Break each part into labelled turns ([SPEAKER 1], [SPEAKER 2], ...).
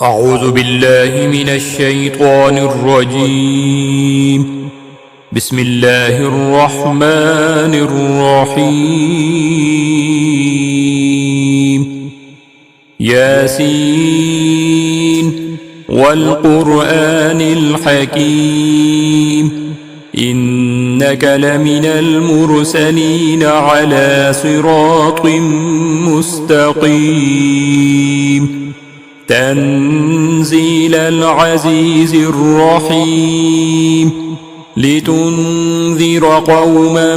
[SPEAKER 1] أعوذ بالله من الشيطان الرجيم. بسم الله الرحمن الرحيم. ياسين والقرآن الحكيم إنك لمن المرسلين على صراط مستقيم تنزيل العزيز الرحيم لتنذر قوما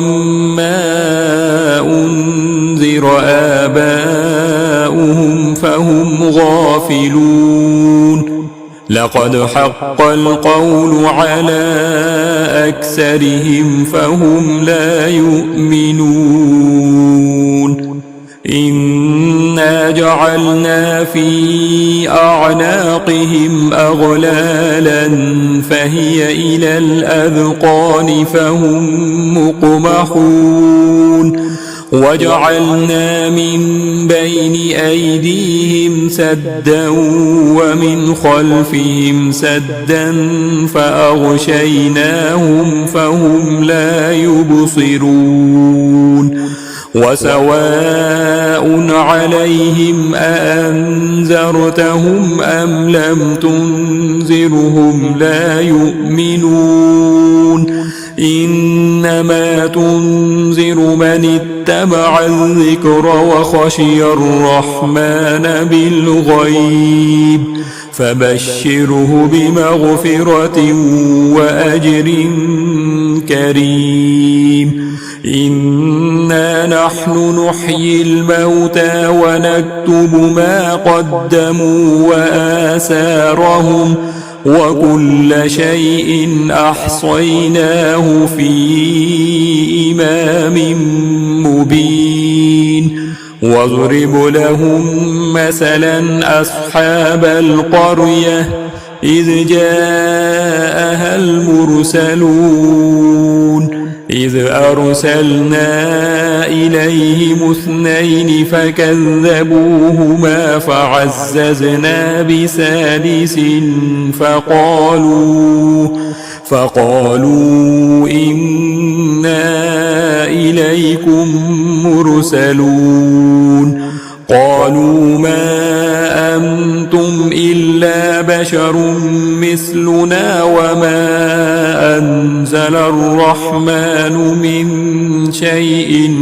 [SPEAKER 1] ما أنذر آباؤهم فهم غافلون لقد حق القول على أكثرهم فهم لا يؤمنون إنا جعلنا في أعناقهم أغلالا فهي إلى الأذقان فهم مقمحون وجعلنا من بين أيديهم سدا ومن خلفهم سدا فأغشيناهم فهم لا يبصرون وسواء عليهم أأنذرتهم أم لم تنذرهم لا يؤمنون إنما تنذر من اتبع الذكر وخشي الرحمن بالغيب فبشره بمغفرة وأجر كريم إنا نحن نحيي الموتى ونكتب ما قدموا وآثارهم وكل شيء أحصيناه في إمام مبين واضرب لهم مثلا أصحاب القرية إذ جاءها المرسلون إذ أرسلنا إليهم 2 فكذبوهما فعززنا بثالث فقالوا إنا إليكم مرسلون قالوا ما أنتم إلا بشر مثلنا وما أنزل الرحمن من شيء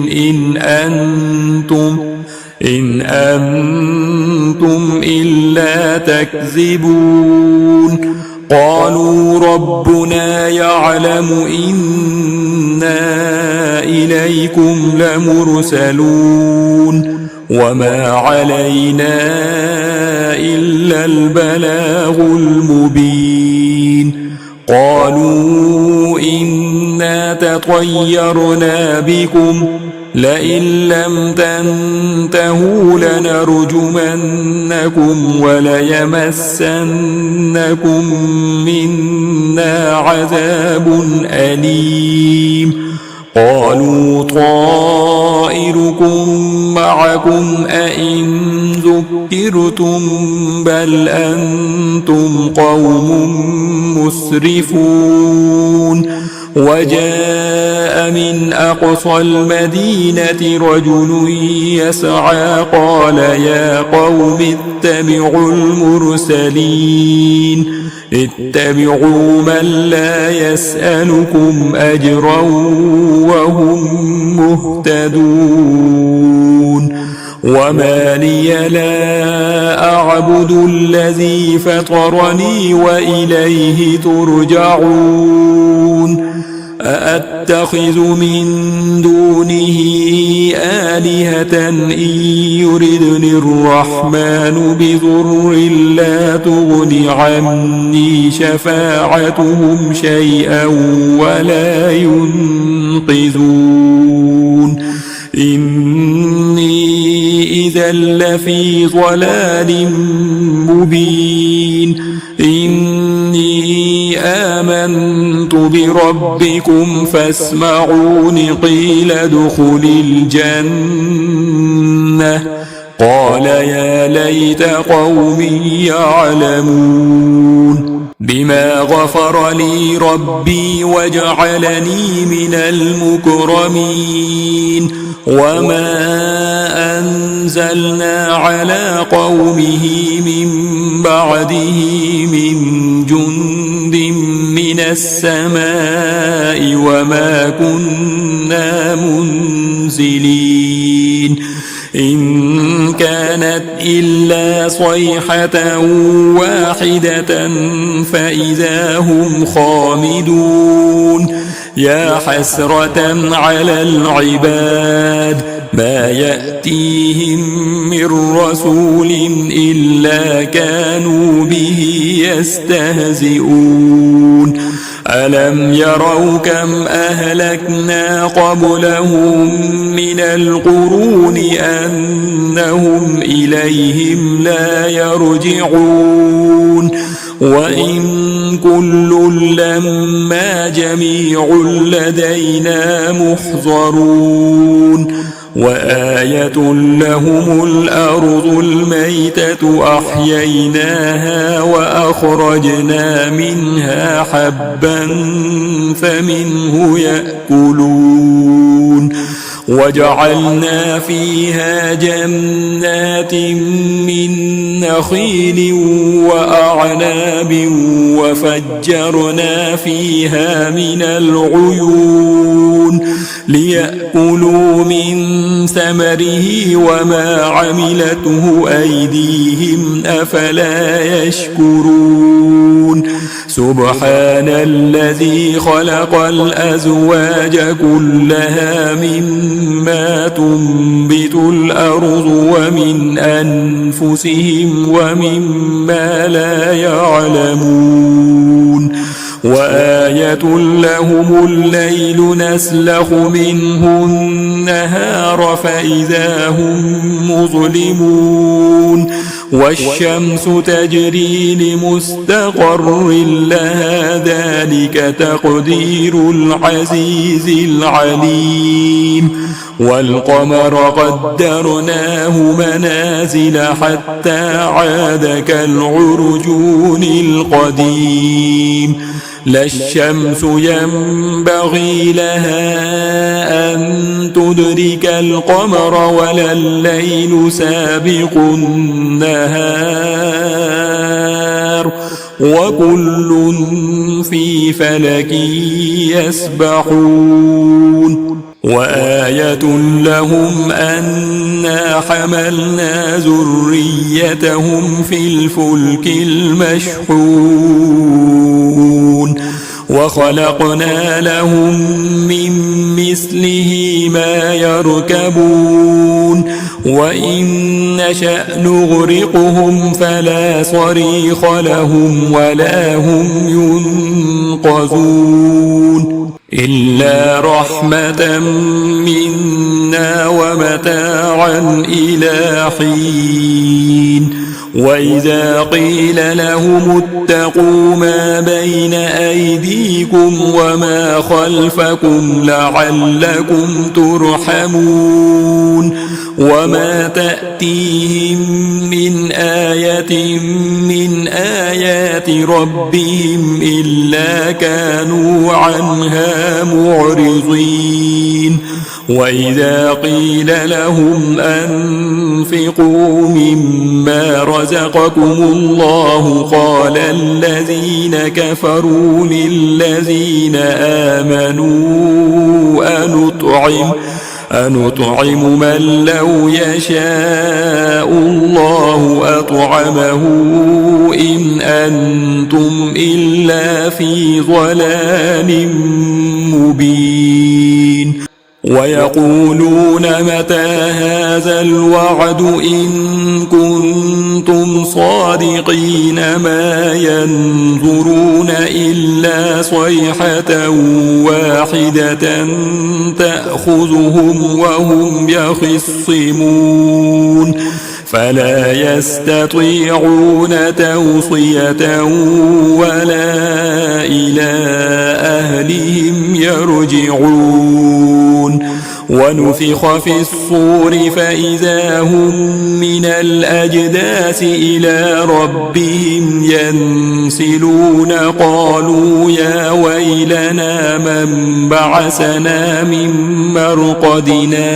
[SPEAKER 1] إن أنتم إلا تكذبون قالوا ربنا يعلم إنا إليكم لمرسلون وما علينا إلا البلاغ المبين قالوا إنا تطيرنا بكم لئن لم تنتهوا لنرجمنكم وليمسنكم منا عذاب أليم قالوا طائركم معكم أئن ذكرتم بل أنتم قوم مسرفون وجاء من أقصى المدينة رجل يسعى قال يا قوم اتبعوا المرسلين اتبعوا من لا يسألكم أجرا وهم مهتدون وما لي لا أعبد الذي فطرني وإليه ترجعون أأتخذ من دونه آلهة إن يردني الرحمن بضر لا تغن عني شفاعتهم شيئا ولا ينقذون إني إذا لفي ضلال مبين إني آمنت بربكم فاسمعون قيل ادخل الجنة قال يا ليت قومي يعلمون بما غفر لي ربي وجعلني من المكرمين وما أنزلنا على قومه من بعده من جند من السماء وما كنا منزلين إن كانت إلا صيحة واحدة فإذا هم خامدون يا حسرة على العباد ما يأتيهم من رسول إلا كانوا به يستهزئون ألم يروا كم أهلكنا قبلهم من القرون أنهم إليهم لا يرجعون وإن كل لما جميع لدينا محضرون وآية لهم الأرض الميتة أحييناها وأخرجنا منها حبا فمنه يأكلون وجعلنا فيها جنات من نخيل وأعناب وفجرنا فيها من العيون ليأكلوا من ثمره وما عملته أيديهم أفلا يشكرون سبحان الذي خلق الأزواج كلها مما تنبت الأرض ومن أنفسهم ومما لا يعلمون وآية لهم الليل نسلخ منه النهار فإذا هم مظلمون والشمس تجري لمستقر لها ذلك تقدير العزيز العليم والقمر قدرناه منازل حتى عاد كالعرجون القديم لا الشمس ينبغي لها أن تدرك القمر ولا الليل سابق النهار وكل في فلك يسبحون وآية لهم أنا حملنا ذريتهم في الفلك المشحون وخلقنا لهم من مثله ما يركبون وإن نشأ نغرقهم فلا صريخ لهم ولا هم ينقذون إلا رحمة منا ومتاعا إلى حين وإذا قيل لهم اتقوا ما بين أيديكم وما خلفكم لعلكم ترحمون وما تأتيهم من آية من آيات ربهم إلا كانوا عنها معرضين وإذا قيل لهم أنفقوا مما رزقكم الله قال الذين كفروا للذين آمنوا أنطعم من لو يشاء الله أطعمه إن أنتم إلا في ضلال مبين ويقولون متى هذا الوعد إن كنتم صادقين ما ينظرون إلا صيحة واحدة تأخذهم وهم يخصمون فلا يستطيعون توصية ولا إلى أهلهم يرجعون ونفخ في الصور فإذا هم من الأجداث إلى ربهم ينسلون قالوا يا ويلنا من بعثنا من مرقدنا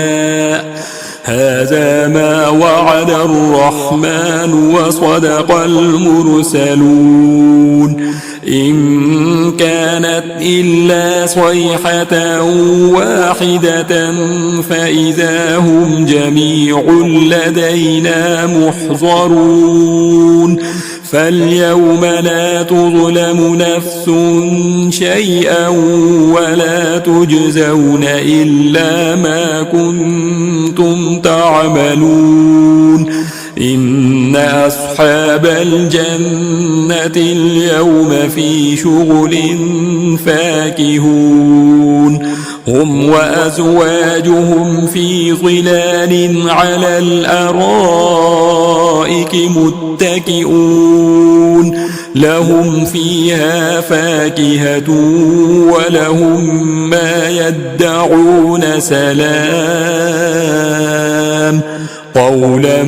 [SPEAKER 1] هذا ما وعد الرحمن وصدق المرسلون إن كانت إلا صيحة واحدة فإذا هم جميع لدينا محضرون فاليوم لا تظلم نفس شيئا ولا تجزون إلا ما كنتم تعملون إن أصحاب الجنة اليوم في شغل فاكهون هم وأزواجهم في ظلال على الأرائك متكئون لهم فيها فاكهة ولهم ما يدعون سلام قولا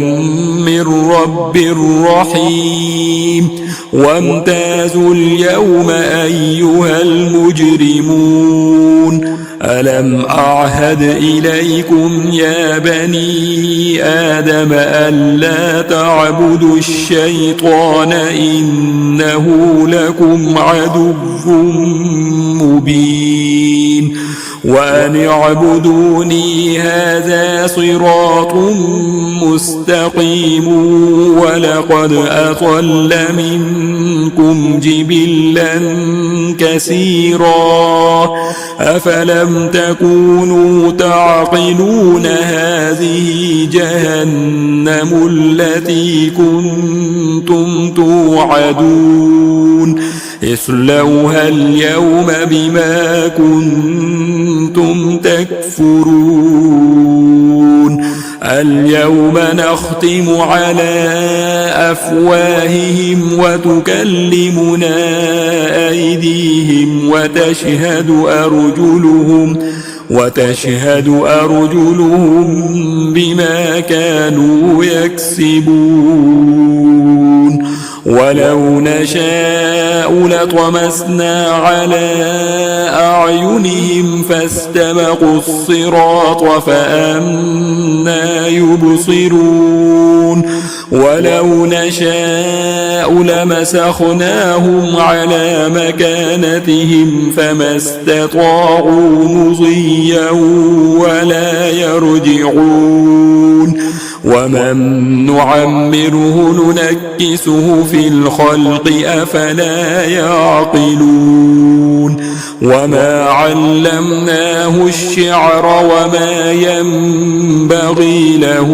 [SPEAKER 1] من رب رحيم وامتازوا اليوم أيها المجرمون ألم أعهد إليكم يا بني آدم ألا تعبدوا الشيطان إنه لكم عدو مبين وأن اعبدوني هذا صراط مستقيم ولقد أضل منكم جبلا كثيرا أفلم تكونوا تعقلون هذه جهنم التي كنتم توعدون اصلوها اليوم بما كنتم تكفرون اليوم نختم على أفواههم وتكلمنا أيديهم وتشهد أرجلهم بما كانوا يكسبون ولو نشاء لطمسنا على أعينهم فاستبقوا الصراط فأنى يبصرون ولو نشاء لمسخناهم على مكانتهم فما استطاعوا مضيا ولا يرجعون ومن نعمره ننكسه في الخلق أفلا يعقلون وما علمناه الشعر وما ينبغي له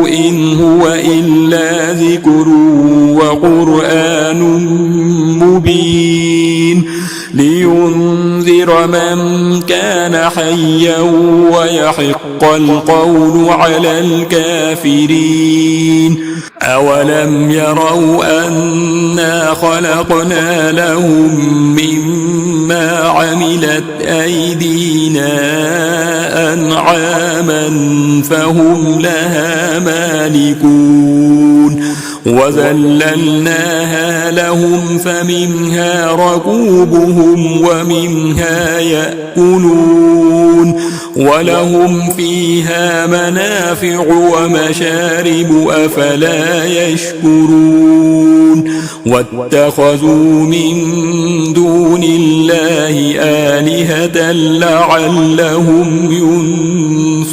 [SPEAKER 1] إن هو إلا ذكر وقرآن مبين لينذر من كان حيا ويحق القول على الكافرين أولم يروا أنا خلقنا لهم مما عملت أيدينا أنعاما فهم لها مالكون وذللناها لهم فمنها ركوبهم ومنها يأكلون ولهم فيها منافع ومشارب أفلا يشكرون واتخذوا من دون الله آلهة لعلهم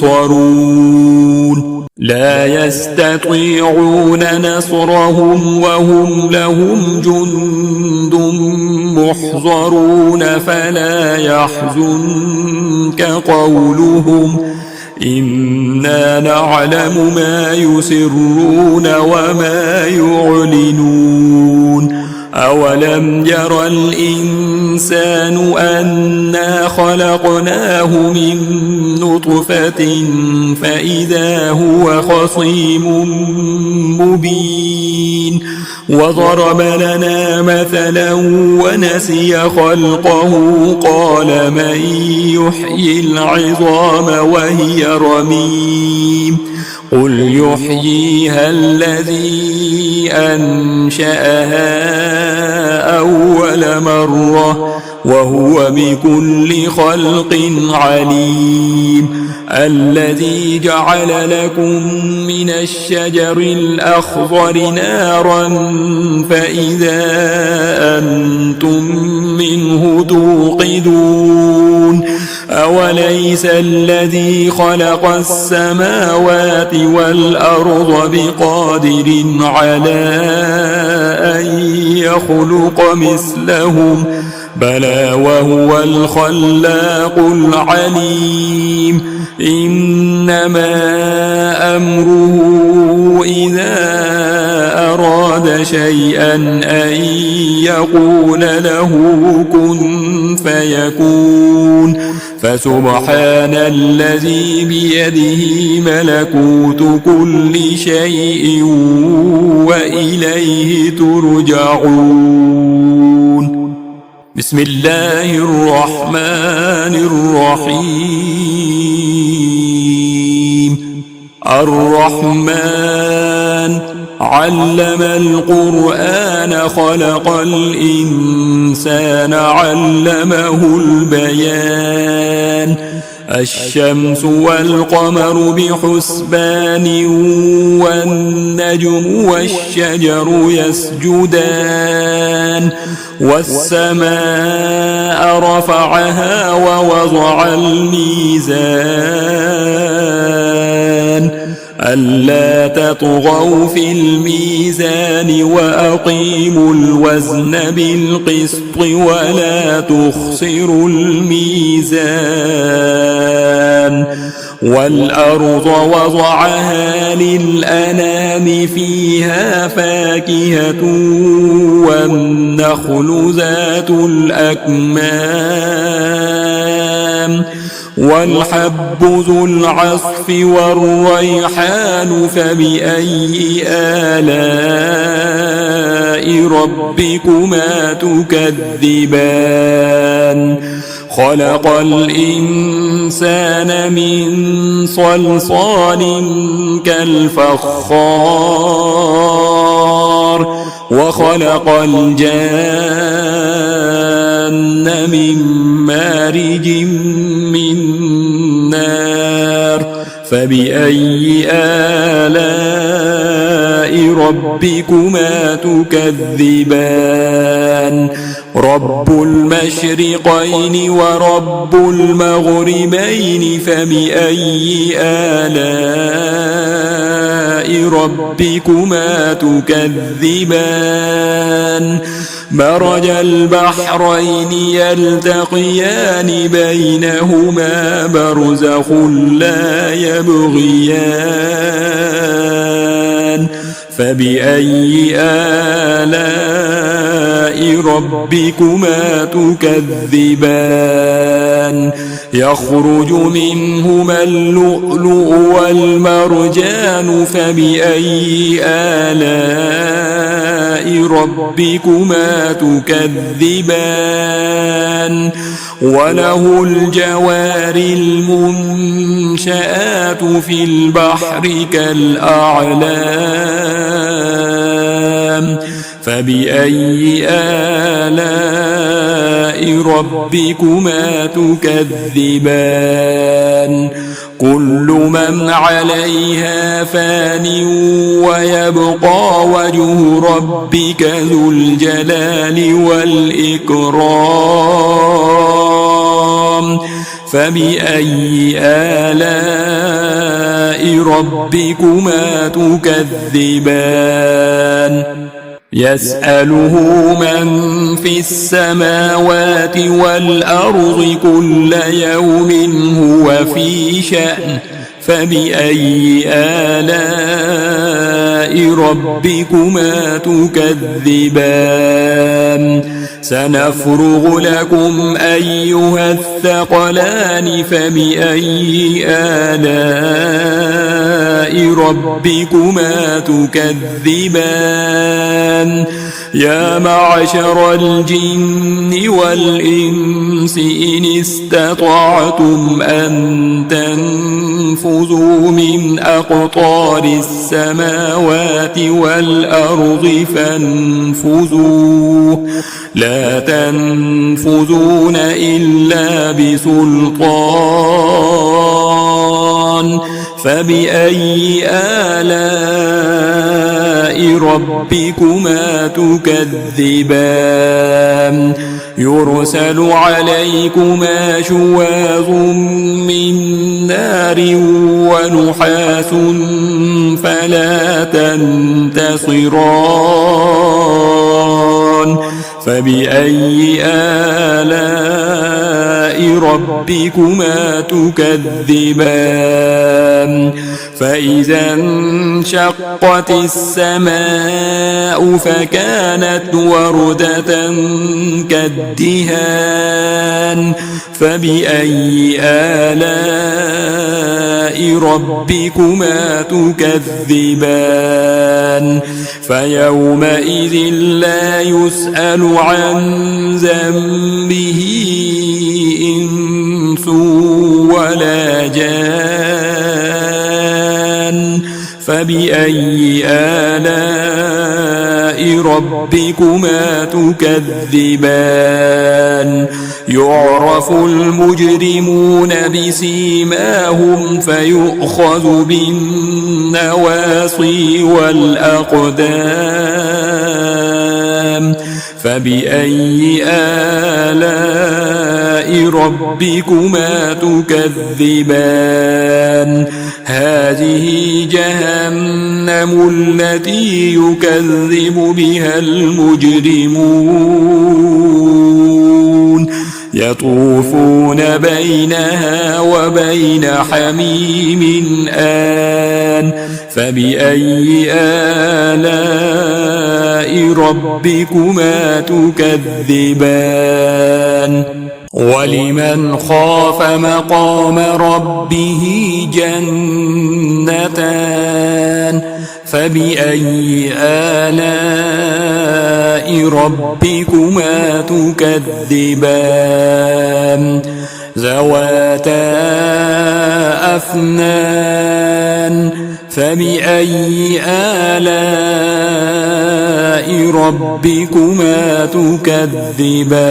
[SPEAKER 1] ينصرون لا يستطيعون نصرهم وهم لهم جند محضرون فلا يحزنك قولهم إنا نعلم ما يسرون وما يعلنون أولم ير الإنسان أنا خلقناه من نطفة فإذا هو خصيم مبين وضرب لنا مثلا ونسي خلقه قال من يحيي العظام وهي رميم قل يحييها الذي أنشأها أول مرة وهو بكل خلق عليم الذي جعل لكم من الشجر الأخضر نارا فإذا أنتم منه توقدون أوليس الذي خلق السماوات والأرض بقادر على أن يخلق مثلهم بلى وهو الخلاق العليم إنما أمره إذا أراد شيئا أن يقول له كن فيكون فسبحان الذي بيده ملكوت كل شيء وإليه ترجعون بسم الله الرحمن الرحيم الرحمن علم القرآن خلق الإنسان علمه البيان الشمس والقمر بحسبان والنجم والشجر يسجدان والسماء رفعها ووضع الميزان ألا تطغوا في الميزان وأقيموا الوزن بالقسط ولا تخسروا الميزان والأرض وضعها للأنام فيها فاكهة والنخل ذات الأكمام والحب ذو العصف والريحان فبأي آلاء ربكما تكذبان خلق الإنسان من صلصال كالفخار وخلق الجان من مارج من نار فبأي آلاء ربكما تكذبان رب المشرقين ورب المغربين فبأي آلاء ربكما تكذبان مرج البحرين يلتقيان بينهما برزخ لا يبغيان فبأي آلاء ربكما تكذبان يخرج منهما اللؤلؤ والمرجان فبأي آلاء ربكما تكذبان وله الجوار المنشآت في البحر كالأعلام فبأي آلاء ربكما تكذبان كل من عليها فان ويبقى وجه ربك ذو الجلال والإكرام فبأي آلاء ربكما تكذبان يسأله من في السماوات والأرض كل يوم هو في شأن فبأي آلاء ربكما تكذبان سنفرغ لكم أيها الثقلان فبأي آلاء ربكما تكذبان يا معشر الجن والإنس إن استطعتم أن تنفذوا من أقطار السماوات والأرض فانفذوا لا تنفذون إلا بسلطان فبأي آلاء ربكما تكذبان يرسل عليكما شواظ من نار ونحاس فلا تنتصران فبأي آلاء ربكما تكذبان فإذا انشقت السماء فكانت وردة كالدهان فبأي آلاء ربكما تكذبان فيومئذ لا يسأل عن ذنبه إنس ولا جان فبأي آلاء ربكما تكذبان يعرف المجرمون بسيماهم فيؤخذ بالنواصي والأقدام فبأي آلاء ربكما تكذبان هذه جهنم التي يكذب بها المجرمون يطوفون بينها وبين حميم آن فبأي آلاء ربكما تكذبان ولمن خاف مقام ربه جنتان فبأي آلاء ربكما تكذبان ذواتا أفنان فبأي آلاء ربكما تكذبان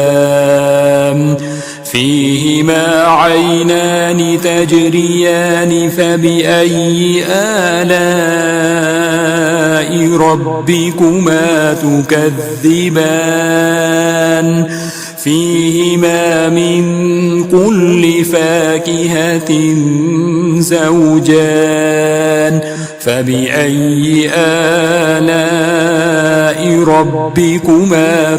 [SPEAKER 1] فيهما عينان تجريان فبأي آلاء ربكما تكذبان فيهما من كل فاكهة زوجان فبأي آلاء ربكما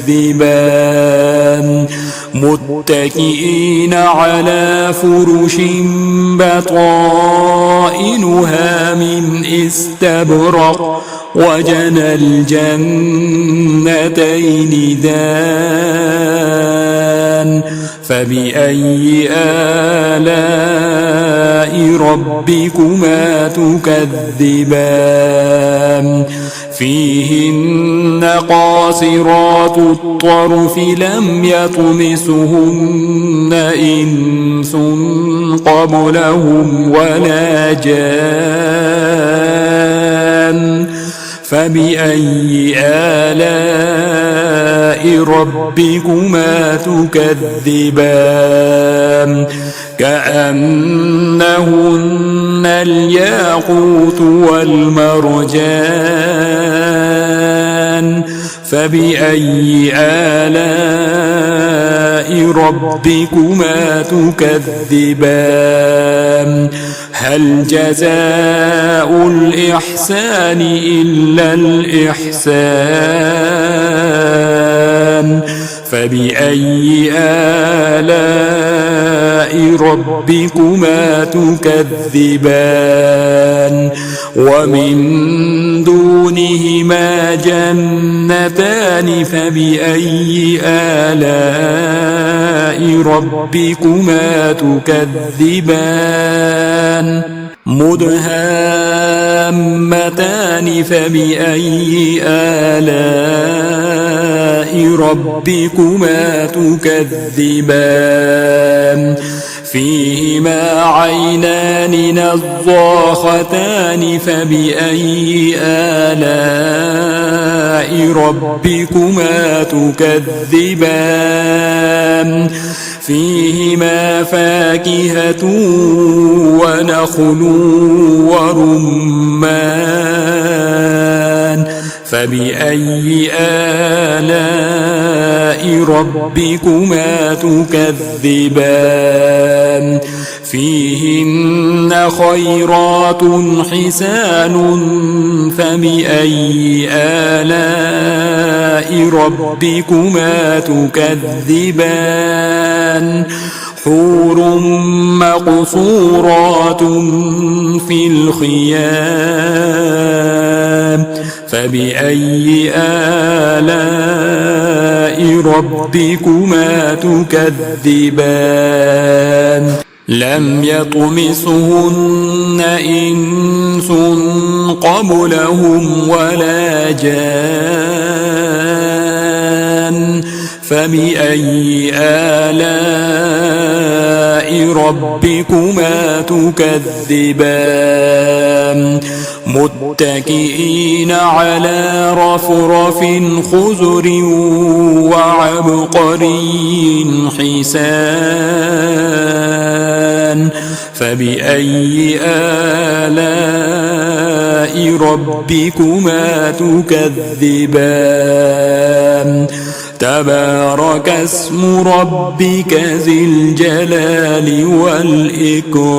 [SPEAKER 1] تكذبان متكئين على فرش بطائنها من استبرق وجنى الجنتين دان فبأي آلاء ربكما تكذبان فيهن قاصرات الطرف لم يطمسهن إنس قبلهم ولا جان فبأي آلاء ربكما تكذبان كأنهن الياقوت والمرجان فبأي آلاء ربكما تكذبان هل جزاء الإحسان إلا الإحسان فبأي آلاء ربكما تكذبان ومن دونهما جنتان فبأي آلاء ربكما تكذبان مدهامتان فبأي آلاء ربكما تكذبان فيهما عينان نضاختان فبأي آلاء ربكما تكذبان فيهما فاكهة ونخل ورمان فبأي آلاء ربكما تكذبان فيهن خيرات حسان فبأي آلاء ربكما تكذبان حور مقصورات في الخيام فبأي آلاء ربكما تكذبان لم يطمثهن إنس قبلهم ولا جان فبأي آلاء ربكما تكذبان متكئين على رفرف خضر وعبقري حسان فبأي آلاء ربكما تكذبان تبارك اسم ربك ذي الجلال والإكرام